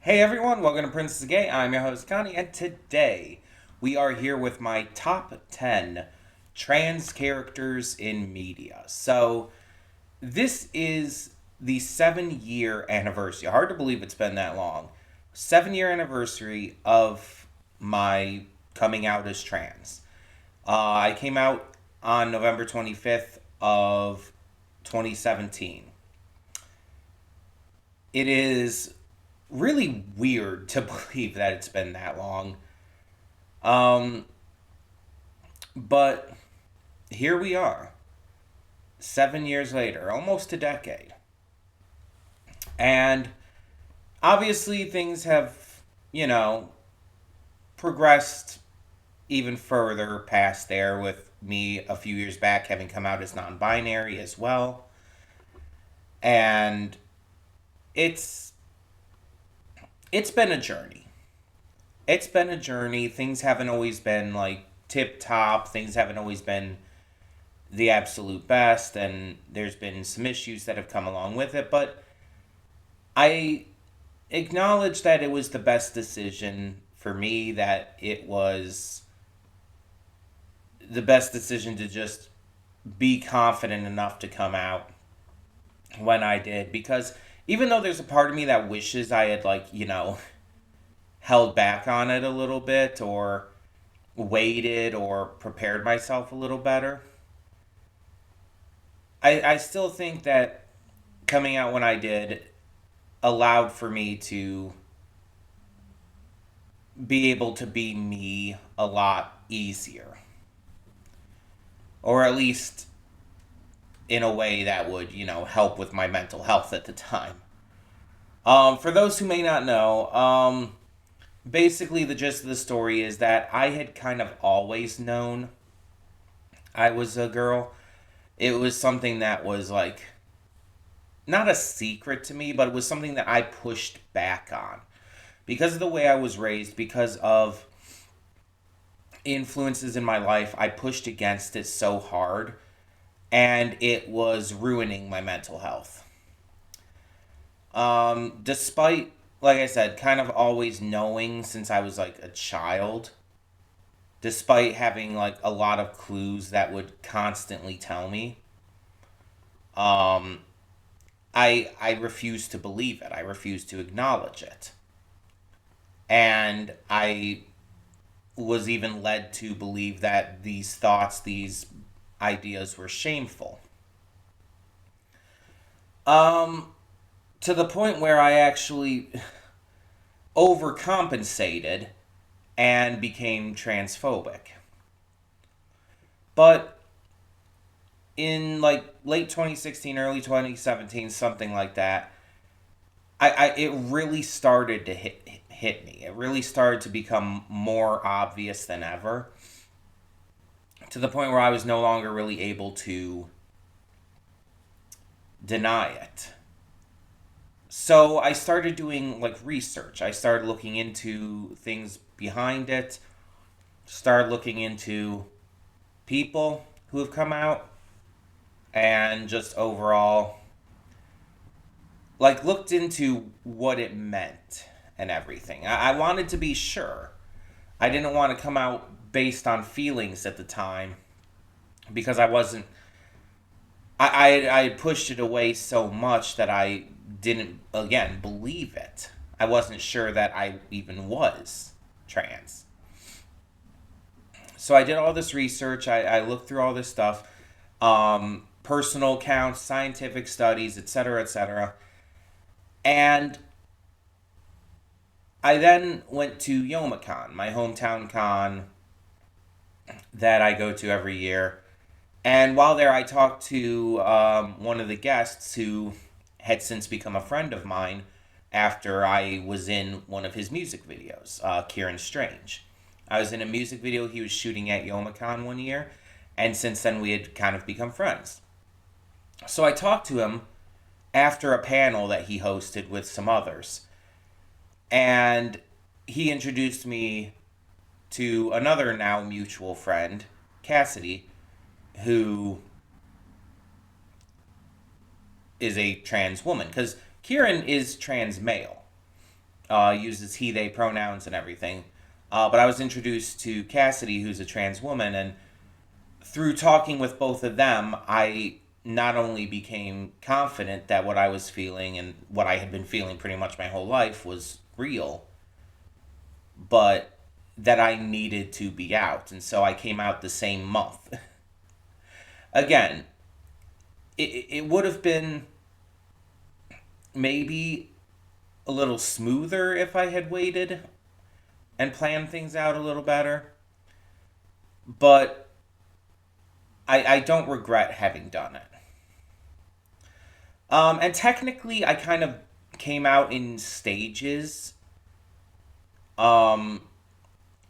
Hey everyone, welcome to Princess of Gay. I'm your host Connie, and today we are here with my top 10 trans characters in media. So, this is the 7-year anniversary. Hard to believe it's been that long. 7-year anniversary of my coming out as trans. I came out on November 25th of 2017. It is really weird to believe that it's been that long. Um, but here we are, 7 years later, almost a decade. And obviously, things have, you know, progressed even further past there with me a few years back having come out as non binary as well. And it's it's been a journey. It's been a journey. Things haven't always been like tip top. Things haven't always been the absolute best, and there's been some issues that have come along with it, but I acknowledge that it was the best decision for me, that it was the best decision to just be confident enough to come out when I did, because even though there's a part of me that wishes I had, like, held back on it a little bit, or waited, or prepared myself a little better, I still think that coming out when I did allowed for me to be able to be me a lot easier. Or at least in a way that would, help with my mental health at the time. For those who may not know, basically the gist of the story is that I had kind of always known I was a girl. It was something that was like not a secret to me, but it was something that I pushed back on because of the way I was raised, because of influences in my life. I pushed against it so hard, and it was ruining my mental health. Despite, like I said, kind of always knowing since I was like a child, despite having like a lot of clues that would constantly tell me, um, I refused to believe it. I refused to acknowledge it. And I was even led to believe that these thoughts, these ideas were shameful. Um, to the point where I actually overcompensated and became transphobic. But in like late 2016, early 2017, something like that, I it really started to hit me. It really started to become more obvious than ever, to the point where I was no longer really able to deny it. So I started doing like research. I started looking into things behind it, started looking into people who have come out, and just overall like looked into what it meant and everything. I wanted to be sure. I didn't want to come out based on feelings at the time, because I wasn't. I had pushed it away so much that I didn't, again, believe it. I wasn't sure that I even was trans. So I did all this research. I looked through all this stuff, personal accounts, scientific studies, etc., etc. And I then went to YomaCon, my hometown con that I go to every year. And while there, I talked to one of the guests who had since become a friend of mine after I was in one of his music videos, Kieran Strange. I was in a music video he was shooting at YomaCon one year, and since then we had kind of become friends. So I talked to him after a panel that he hosted with some others, and he introduced me to another now mutual friend, Cassidy, who is a trans woman. Because Kieran is trans male. uses he, they pronouns and everything. But I was introduced to Cassidy, who's a trans woman, and through talking with both of them, I not only became confident that what I was feeling and what I had been feeling pretty much my whole life was real, but that I needed to be out. And so I came out the same month. Again, it would have been maybe a little smoother if I had waited and planned things out a little better. But I don't regret having done it. And technically, I kind of came out in stages. Um,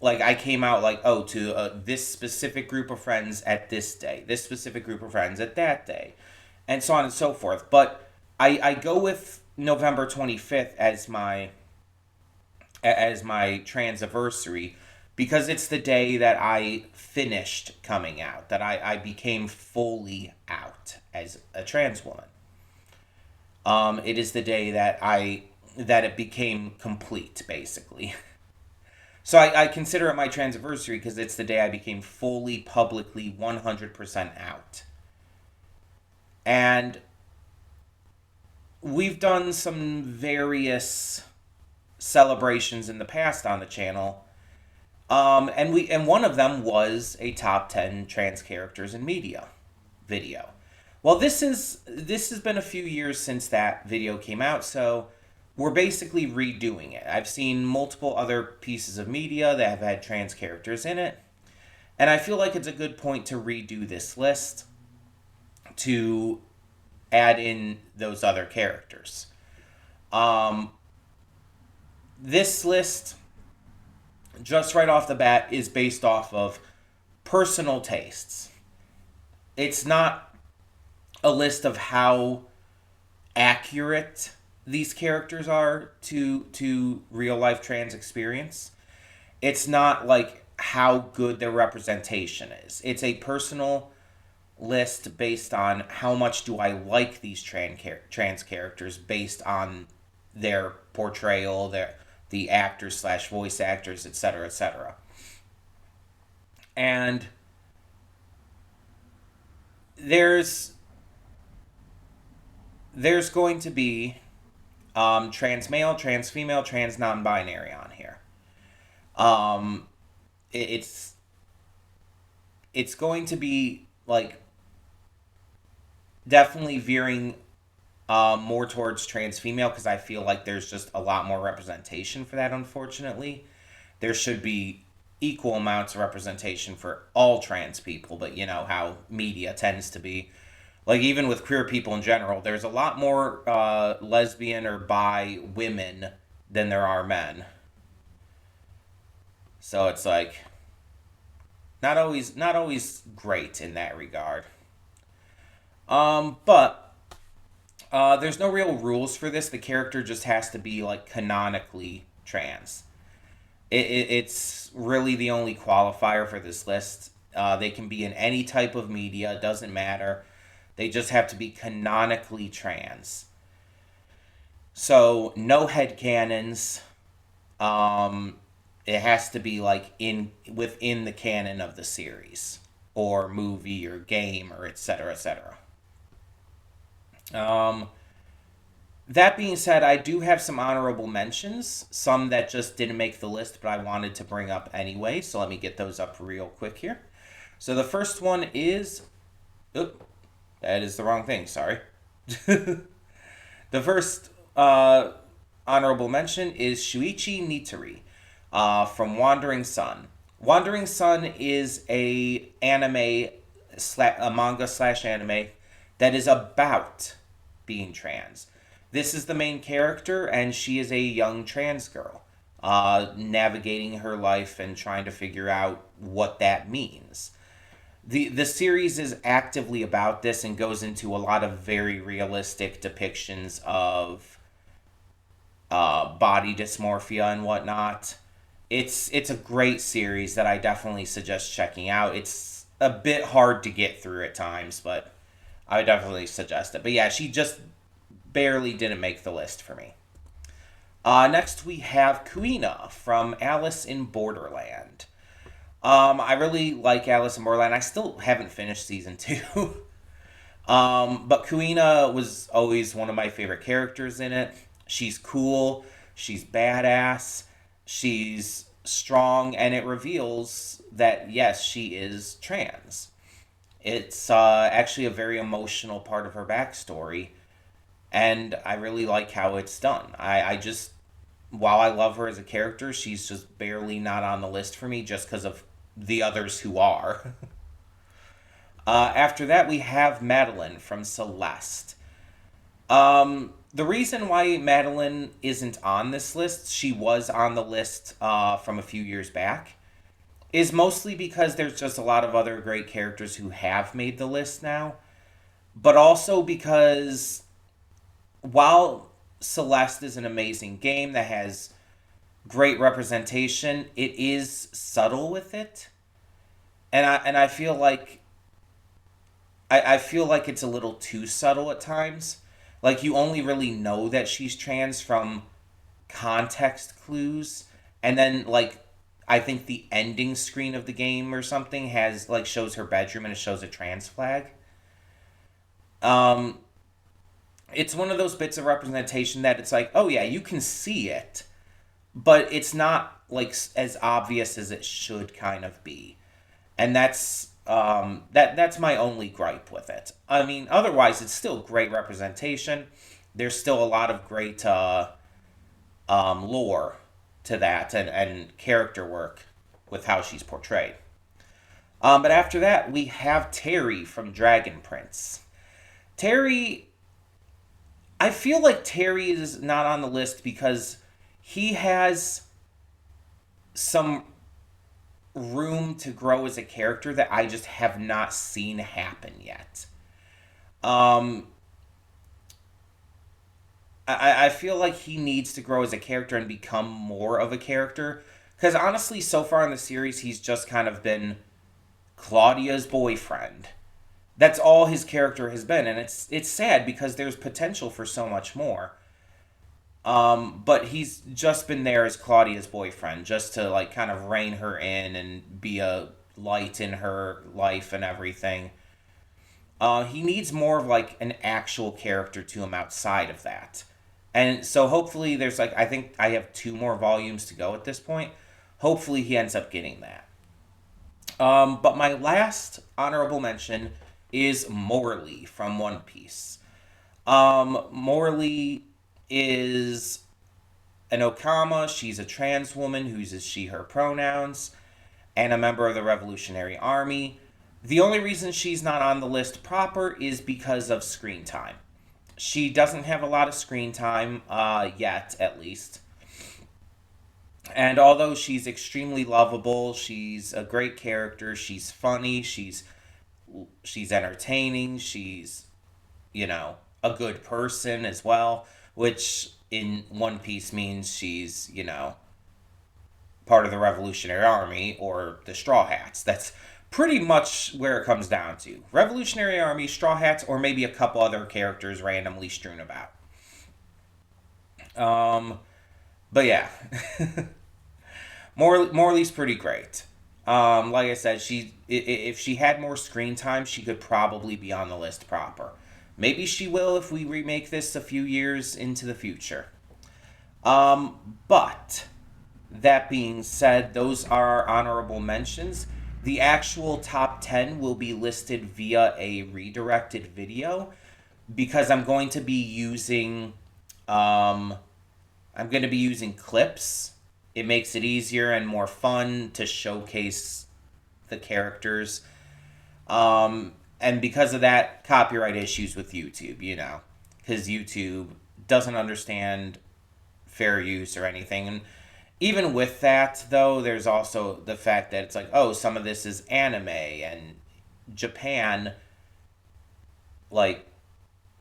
like I came out like, oh, to this specific group of friends at this day, this specific group of friends at that day, and so on and so forth. But I go with November 25th as my Trans-A-Versary because it's the day that I finished coming out, that I became fully out as a trans woman. It is the day that it became complete, basically. So I consider it my Trans-A-Versary because it's the day I became fully, publicly, 100% out. And we've done some various celebrations in the past on the channel. And one of them was a top 10 trans characters in media video. Well, this has been a few years since that video came out, so we're basically redoing it. I've seen multiple other pieces of media that have had trans characters in it, and I feel like it's a good point to redo this list to add in those other characters. Um, this list, just right off the bat, is based off of personal tastes. It's not a list of how accurate these characters are to real life trans experience. It's not like how good their representation is. It's a personal list based on how much do I like these trans characters based on their portrayal, the actors slash voice actors, etc., etc. And there's going to be trans male, trans female, trans non-binary on here. Um, it's going to be like definitely veering more towards trans female because I feel like there's just a lot more representation for that. Unfortunately, there should be equal amounts of representation for all trans people, but you know how media tends to be. Like even with queer people in general, there's a lot more lesbian or bi women than there are men. So it's like not always great in that regard. But there's no real rules for this. The character just has to be like canonically trans. It's really the only qualifier for this list. They can be in any type of media. It doesn't matter. They just have to be canonically trans. So no headcanons. It has to be like within the canon of the series or movie or game or etc. etc. Um, that being said, I do have some honorable mentions, some that just didn't make the list, but I wanted to bring up anyway. So let me get those up real quick here. So the first one is, oop, that is the wrong thing. Sorry. The first honorable mention is Shuichi Nitori from Wandering Sun. Wandering Sun is a manga slash anime that is about being trans. This is the main character, and she is a young trans girl navigating her life and trying to figure out what that means. The series is actively about this and goes into a lot of very realistic depictions of body dysmorphia and whatnot. It's a great series that I definitely suggest checking out. It's a bit hard to get through at times, but I would definitely suggest it. But yeah, she just barely didn't make the list for me. Next, we have Kuina from Alice in Borderland. I really like Alice in Borderland. I still haven't finished season two. But Kuina was always one of my favorite characters in it. She's cool, she's badass, she's strong, and it reveals that, yes, she is trans. It's actually a very emotional part of her backstory, and I really like how it's done. I just, while I love her as a character, she's just barely not on the list for me just because of the others who are. After that, we have Madeline from Celeste. The reason why Madeline isn't on this list, she was on the list from a few years back, is mostly because there's just a lot of other great characters who have made the list now, but also because while Celeste is an amazing game that has great representation, it is subtle with it, and I feel like I feel like it's a little too subtle at times. Like you only really know that she's trans from context clues, and then like I think the ending screen of the game or something has like shows her bedroom and it shows a trans flag. Um, it's one of those bits of representation that it's like, oh yeah, you can see it, but it's not like as obvious as it should kind of be, and that's my only gripe with it. I mean, otherwise it's still great representation. There's still a lot of great lore to that and character work with how she's portrayed. But after that, we have Terry from Dragon Prince. Terry, I feel like Terry is not on the list because he has some room to grow as a character that I just have not seen happen yet. Um, I feel like he needs to grow as a character and become more of a character. Because honestly, so far in the series, he's just kind of been Claudia's boyfriend. That's all his character has been, and it's sad because there's potential for so much more. But he's just been there as Claudia's boyfriend, just to like kind of rein her in and be a light in her life and everything. He needs more of like an actual character to him outside of that. And so hopefully there's like I think I have two more volumes to go at this point. Hopefully he ends up getting that. But my last honorable mention is Morley from One Piece. Morley is an Okama. She's a trans woman who uses she, her pronouns, and a member of the Revolutionary Army. The only reason she's not on the list proper is because of screen time. She doesn't have a lot of screen time, yet, at least. And although she's extremely lovable, she's a great character, she's funny, she's entertaining, she's, a good person as well, which in One Piece means she's, part of the Revolutionary Army or the Straw Hats. That's pretty much where it comes down to. Revolutionary Army, Straw Hats, or maybe a couple other characters randomly strewn about. Um, but yeah, Morley's pretty great. Like I said, if she had more screen time, she could probably be on the list proper. Maybe she will if we remake this a few years into the future. But that being said, those are our honorable mentions. The actual top 10 will be listed via a redirected video because um, I'm going to be using clips. It makes it easier and more fun to showcase the characters. And because of that, copyright issues with YouTube, because YouTube doesn't understand fair use or anything. And even with that, though, there's also the fact that it's like, oh, some of this is anime, and Japan, like,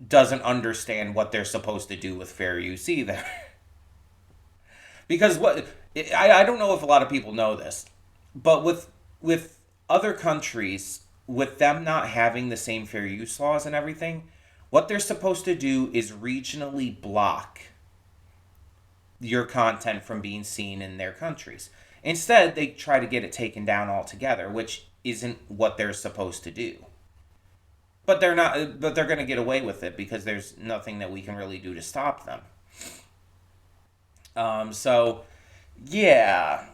doesn't understand what they're supposed to do with fair use either. Because I don't know if a lot of people know this, but with other countries, with them not having the same fair use laws and everything, what they're supposed to do is regionally block your content from being seen in their countries. Instead, they try to get it taken down altogether, which isn't what they're supposed to do. But they're not. But they're going to get away with it because there's nothing that we can really do to stop them. So yeah,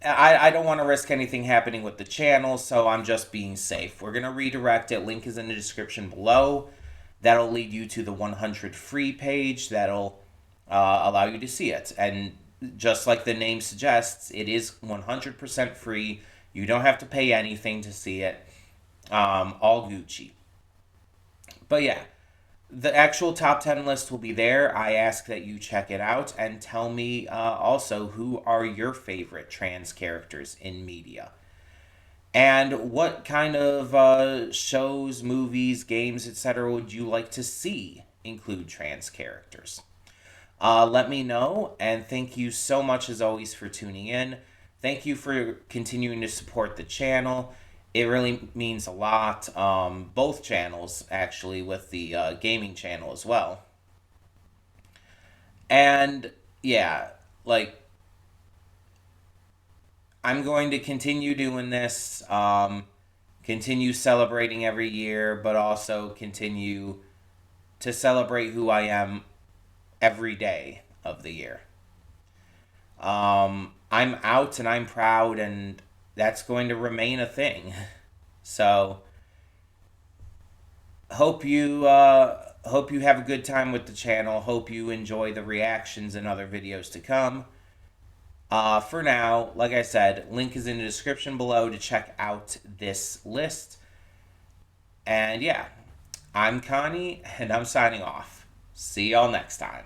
I don't want to risk anything happening with the channel, so I'm just being safe. We're gonna redirect it. Link is in the description below. That'll lead you to the 100 free page. That'll allow you to see it. And just like the name suggests, it is 100% free. You don't have to pay anything to see it. All Gucci. But yeah, the actual top 10 list will be there. I ask that you check it out and tell me also who are your favorite trans characters in media. And what kind of shows, movies, games, etc. would you like to see include trans characters? Let me know, and thank you so much as always for tuning in. Thank you for continuing to support the channel. It really means a lot. Both channels, actually, with the gaming channel as well. And yeah, like, I'm going to continue doing this, continue celebrating every year, but also continue to celebrate who I am every day of the year. I'm out and I'm proud, and that's going to remain a thing. So hope you have a good time with the channel. Hope you enjoy the reactions and other videos to come. For now, like I said, link is in the description below to check out this list. And yeah, I'm Connie, and I'm signing off. See y'all next time.